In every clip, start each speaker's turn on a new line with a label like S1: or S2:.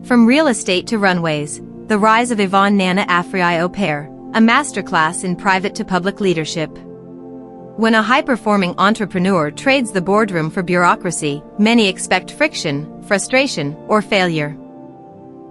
S1: From real estate to runways, the rise of Yvonne Nana Afriyie Opare, a masterclass in private to public leadership. When a high-performing entrepreneur trades the boardroom for bureaucracy, many expect friction, frustration, or failure.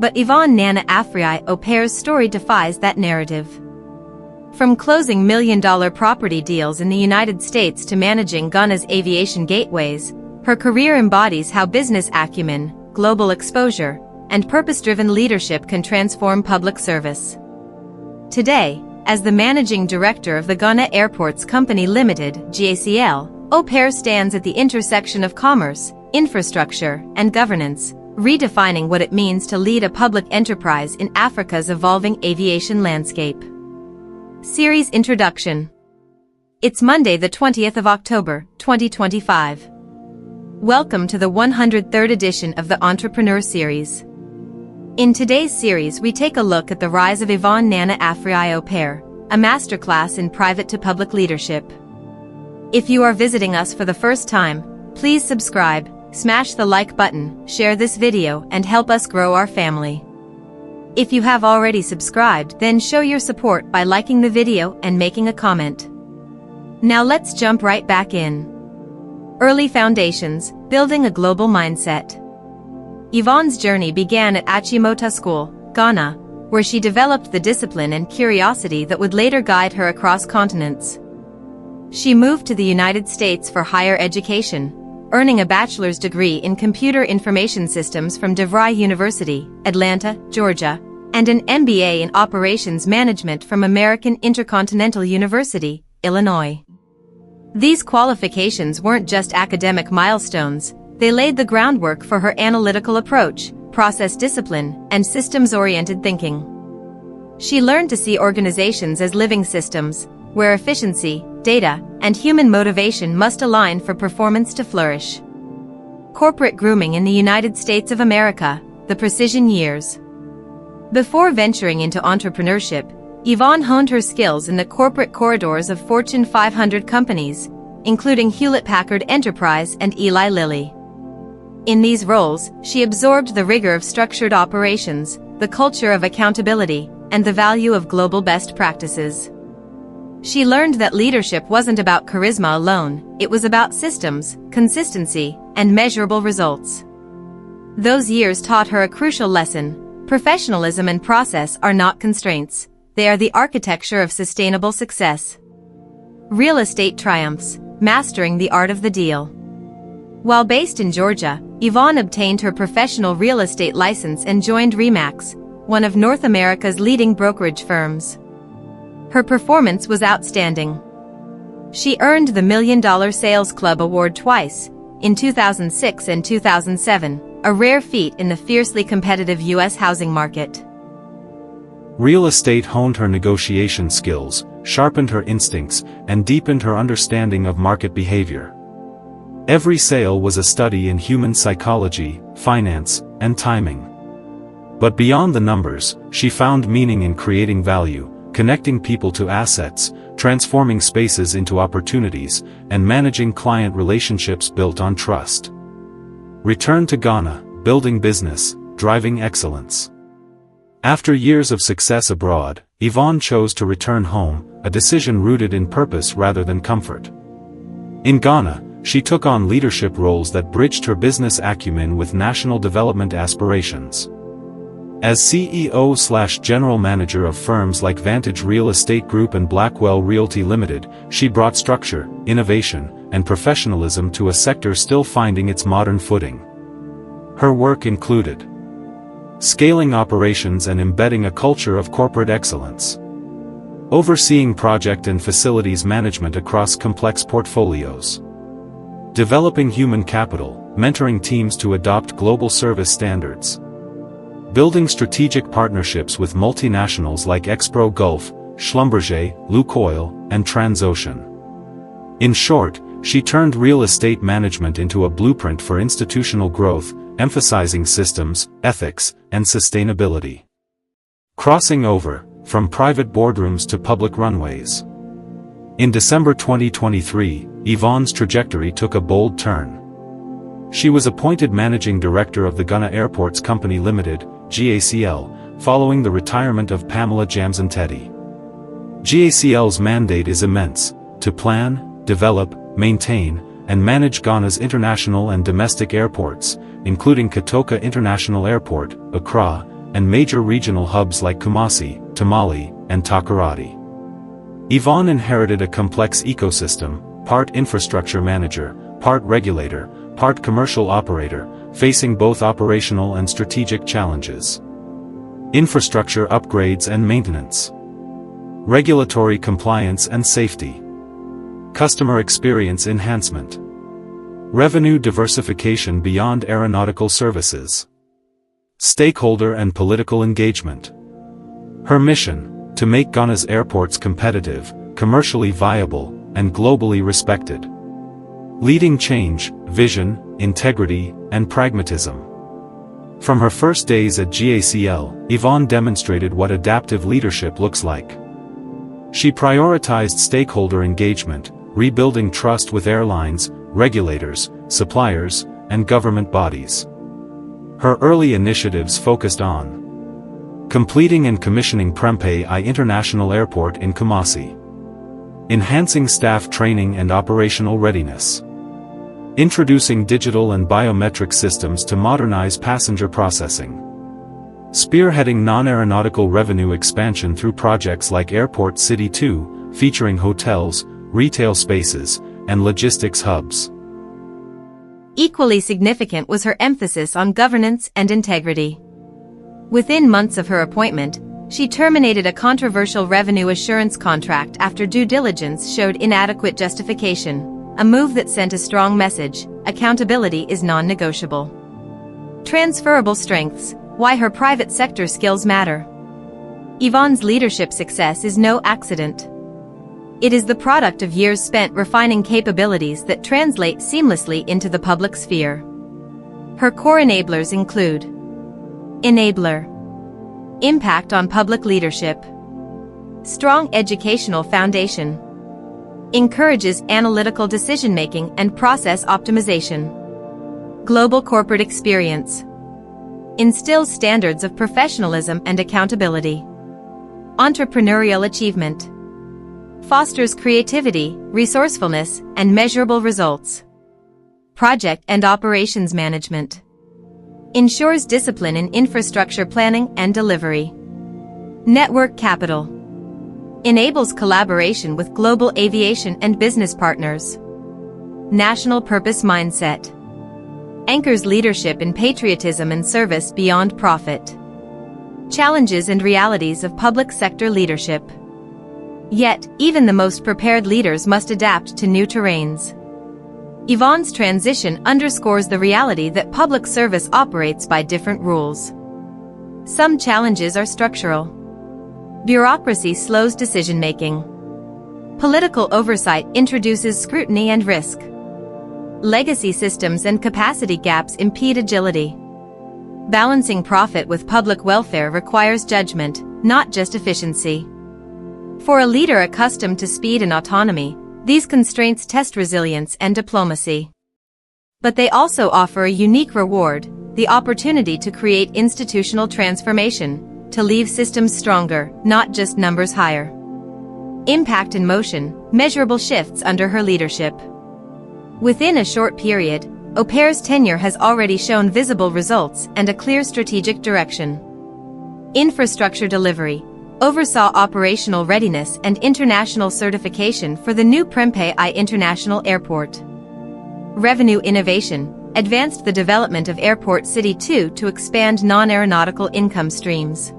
S1: But Yvonne Nana Afriyie Opare's story defies that narrative. From closing million-dollar property deals in the United States to managing Ghana's aviation gateways, her career embodies how business acumen, global exposure, and purpose-driven leadership can transform public service. Today, as the managing director of the Ghana Airports Company Limited (GACL), Opare stands at the intersection of commerce, infrastructure, and governance, redefining what it means to lead a public enterprise in Africa's evolving aviation landscape. Series Introduction. It's Monday, the 20th of October, 2025. Welcome to the 103rd edition of the Entrepreneur Series. In today's series, we take a look at the rise of Yvonne Nana Afriyie Opare, a masterclass in private to public leadership. If you are visiting us for the first time, please subscribe, smash the like button, share this video, and help us grow our family. If you have already subscribed, then show your support by liking the video and making a comment. Now let's jump right back in. Early foundations, building a global mindset. Yvonne's journey began at Achimota School, Ghana, where she developed the discipline and curiosity that would later guide her across continents. She moved to the United States for higher education, earning a bachelor's degree in computer information systems from DeVry University, Atlanta, Georgia, and an MBA in operations management from American Intercontinental University, Illinois. These qualifications weren't just academic milestones, they laid the groundwork for her analytical approach, process discipline, and systems-oriented thinking. She learned to see organizations as living systems, where efficiency, data, and human motivation must align for performance to flourish. Corporate grooming in the United States of America, the precision years. Before venturing into entrepreneurship, Yvonne honed her skills in the corporate corridors of Fortune 500 companies, including Hewlett-Packard Enterprise and Eli Lilly. In these roles, she absorbed the rigor of structured operations, the culture of accountability, and the value of global best practices. She learned that leadership wasn't about charisma alone, it was about systems, consistency, and measurable results. Those years taught her a crucial lesson: professionalism and process are not constraints, they are the architecture of sustainable success. Real estate triumphs, mastering the art of the deal. While based in Georgia, Yvonne obtained her professional real estate license and joined RE/MAX, one of North America's leading brokerage firms. Her performance was outstanding. She earned the $1 Million Sales Club Award twice, in 2006 and 2007, a rare feat in the fiercely competitive U.S. housing market.
S2: Real estate honed her negotiation skills, sharpened her instincts, and deepened her understanding of market behavior. Every sale was a study in human psychology, finance, and timing. But beyond the numbers, she found meaning in creating value, connecting people to assets, transforming spaces into opportunities, and managing client relationships built on trust. Return to Ghana, building business, driving excellence. After years of success abroad, Yvonne chose to return home, a decision rooted in purpose rather than comfort. In Ghana, she took on leadership roles that bridged her business acumen with national development aspirations. As CEO/General Manager of firms like Vantage Real Estate Group and Blackwell Realty Limited, she brought structure, innovation, and professionalism to a sector still finding its modern footing. Her work included scaling operations and embedding a culture of corporate excellence, overseeing project and facilities management across complex portfolios, developing human capital, mentoring teams to adopt global service standards, building strategic partnerships with multinationals like Expro Gulf, Schlumberger, Lukoil, and Transocean. In short, she turned real estate management into a blueprint for institutional growth, emphasizing systems, ethics, and sustainability. Crossing over, from private boardrooms to public runways. In December 2023, Yvonne's trajectory took a bold turn. She was appointed Managing Director of the Ghana Airports Company Limited, GACL, following the retirement of Pamela Jamson-Teddy. GACL's mandate is immense: to plan, develop, maintain, and manage Ghana's international and domestic airports, including Kotoka International Airport, Accra, and major regional hubs like Kumasi, Tamale, and Takoradi. Yvonne inherited a complex ecosystem, part infrastructure manager, part regulator, part commercial operator, facing both operational and strategic challenges. Infrastructure upgrades and maintenance. Regulatory compliance and safety. Customer experience enhancement. Revenue diversification beyond aeronautical services. Stakeholder and political engagement. Her mission: to make Ghana's airports competitive, commercially viable, and globally respected. Leading change, vision, integrity, and pragmatism. From her first days at GACL, Yvonne demonstrated what adaptive leadership looks like. She prioritized stakeholder engagement, rebuilding trust with airlines, regulators, suppliers, and government bodies. Her early initiatives focused on completing and commissioning Prempeh I International Airport in Kumasi, enhancing staff training and operational readiness, introducing digital and biometric systems to modernize passenger processing, spearheading non-aeronautical revenue expansion through projects like Airport City 2, featuring hotels, retail spaces, and logistics hubs.
S1: Equally significant was her emphasis on governance and integrity. Within months of her appointment, she terminated a controversial revenue assurance contract after due diligence showed inadequate justification, a move that sent a strong message: accountability is non-negotiable. Transferable strengths: why her private sector skills matter. Yvonne's leadership success is no accident. It is the product of years spent refining capabilities that translate seamlessly into the public sphere. Her core enablers include: enabler, impact on public leadership; strong educational foundation, encourages analytical decision-making and process optimization; global corporate experience, instills standards of professionalism and accountability; entrepreneurial achievement, fosters creativity, resourcefulness, and measurable results; project and operations management, ensures discipline in infrastructure planning and delivery; network capital, enables collaboration with global aviation and business partners; national purpose mindset, anchors leadership in patriotism and service beyond profit; challenges and realities of public sector leadership. Yet, even the most prepared leaders must adapt to new terrains. Yvonne's transition underscores the reality that public service operates by different rules. Some challenges are structural. Bureaucracy slows decision-making. Political oversight introduces scrutiny and risk. Legacy systems and capacity gaps impede agility. Balancing profit with public welfare requires judgment, not just efficiency. For a leader accustomed to speed and autonomy, these constraints test resilience and diplomacy. But they also offer a unique reward: the opportunity to create institutional transformation, to leave systems stronger, not just numbers higher. Impact in motion, measurable shifts under her leadership. Within a short period, Opare's tenure has already shown visible results and a clear strategic direction. Infrastructure delivery: oversaw operational readiness and international certification for the new Prempeh I International Airport. Revenue innovation: advanced the development of Airport City 2 to expand non-aeronautical income streams.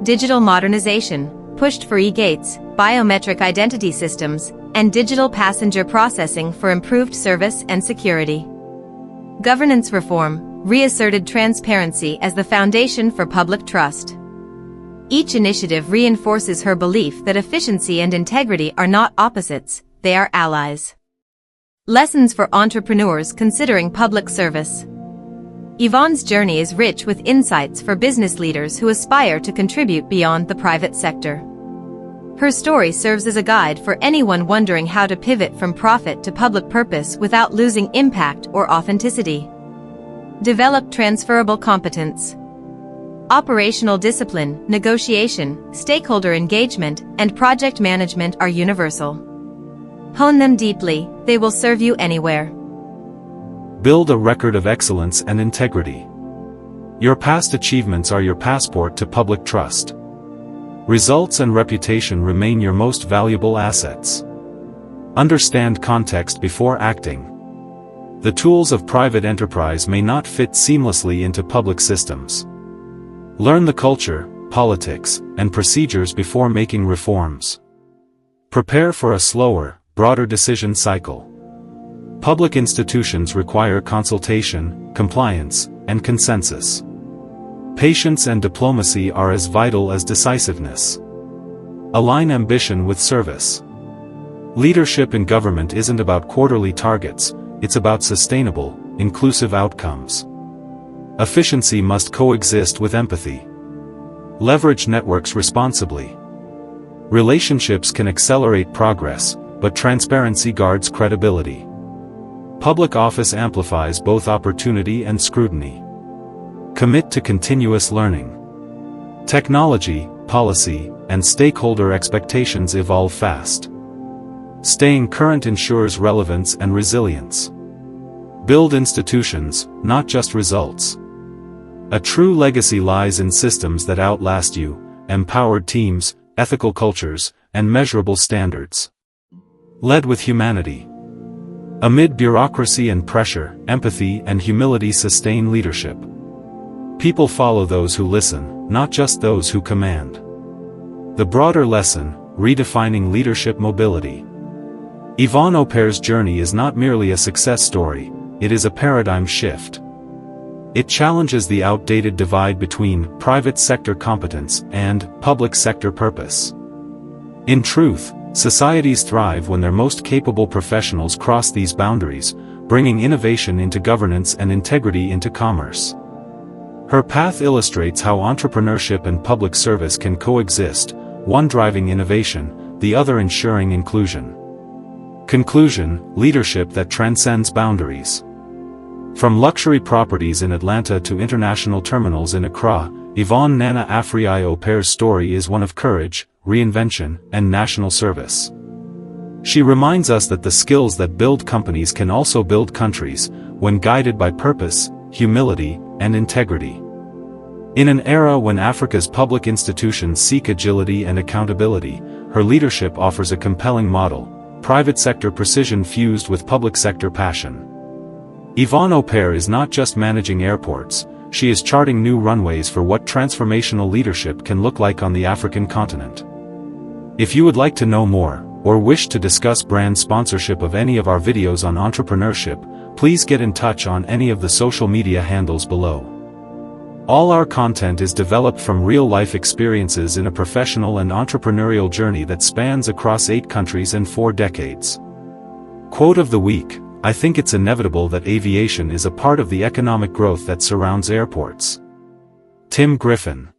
S1: Digital modernization: pushed for e-gates, biometric identity systems, and digital passenger processing for improved service and security. Governance reform: reasserted transparency as the foundation for public trust. Each initiative reinforces her belief that efficiency and integrity are not opposites, they are allies. Lessons for entrepreneurs considering public service. Yvonne's journey is rich with insights for business leaders who aspire to contribute beyond the private sector. Her story serves as a guide for anyone wondering how to pivot from profit to public purpose without losing impact or authenticity. Develop transferable competence. Operational discipline, negotiation, stakeholder engagement, and project management are universal. Hone them deeply, they will serve you anywhere.
S2: Build a record of excellence and integrity. Your past achievements are your passport to public trust. Results and reputation remain your most valuable assets. Understand context before acting. The tools of private enterprise may not fit seamlessly into public systems. Learn the culture, politics, and procedures before making reforms. Prepare for a slower, broader decision cycle. Public institutions require consultation, compliance, and consensus. Patience and diplomacy are as vital as decisiveness. Align ambition with service. Leadership in government isn't about quarterly targets, it's about sustainable, inclusive outcomes. Efficiency must coexist with empathy. Leverage networks responsibly. Relationships can accelerate progress, but transparency guards credibility. Public office amplifies both opportunity and scrutiny. Commit to continuous learning. Technology, policy, and stakeholder expectations evolve fast. Staying current ensures relevance and resilience. Build institutions, not just results. A true legacy lies in systems that outlast you, empowered teams, ethical cultures, and measurable standards. Led with humanity. Amid bureaucracy and pressure, empathy and humility sustain leadership. People follow those who listen, not just those who command. The broader lesson, redefining leadership mobility. Yvonne Opare's journey is not merely a success story, it is a paradigm shift. It challenges the outdated divide between private sector competence and public sector purpose. In truth, societies thrive when their most capable professionals cross these boundaries, bringing innovation into governance and integrity into commerce. Her path illustrates how entrepreneurship and public service can coexist, one driving innovation, the other ensuring inclusion. Conclusion: leadership that transcends boundaries. From luxury properties in Atlanta to international terminals in Accra, Yvonne Nana Afriyie Opare's story is one of courage, reinvention, and national service. She reminds us that the skills that build companies can also build countries, when guided by purpose, humility, and integrity. In an era when Africa's public institutions seek agility and accountability, her leadership offers a compelling model: private sector precision fused with public sector passion. Yvonne Opare is not just managing airports, she is charting new runways for what transformational leadership can look like on the African continent. If you would like to know more, or wish to discuss brand sponsorship of any of our videos on entrepreneurship, please get in touch on any of the social media handles below. All our content is developed from real-life experiences in a professional and entrepreneurial journey that spans across 8 countries and 4 decades. Quote of the week: I think it's inevitable that aviation is a part of the economic growth that surrounds airports. Tim Griffin.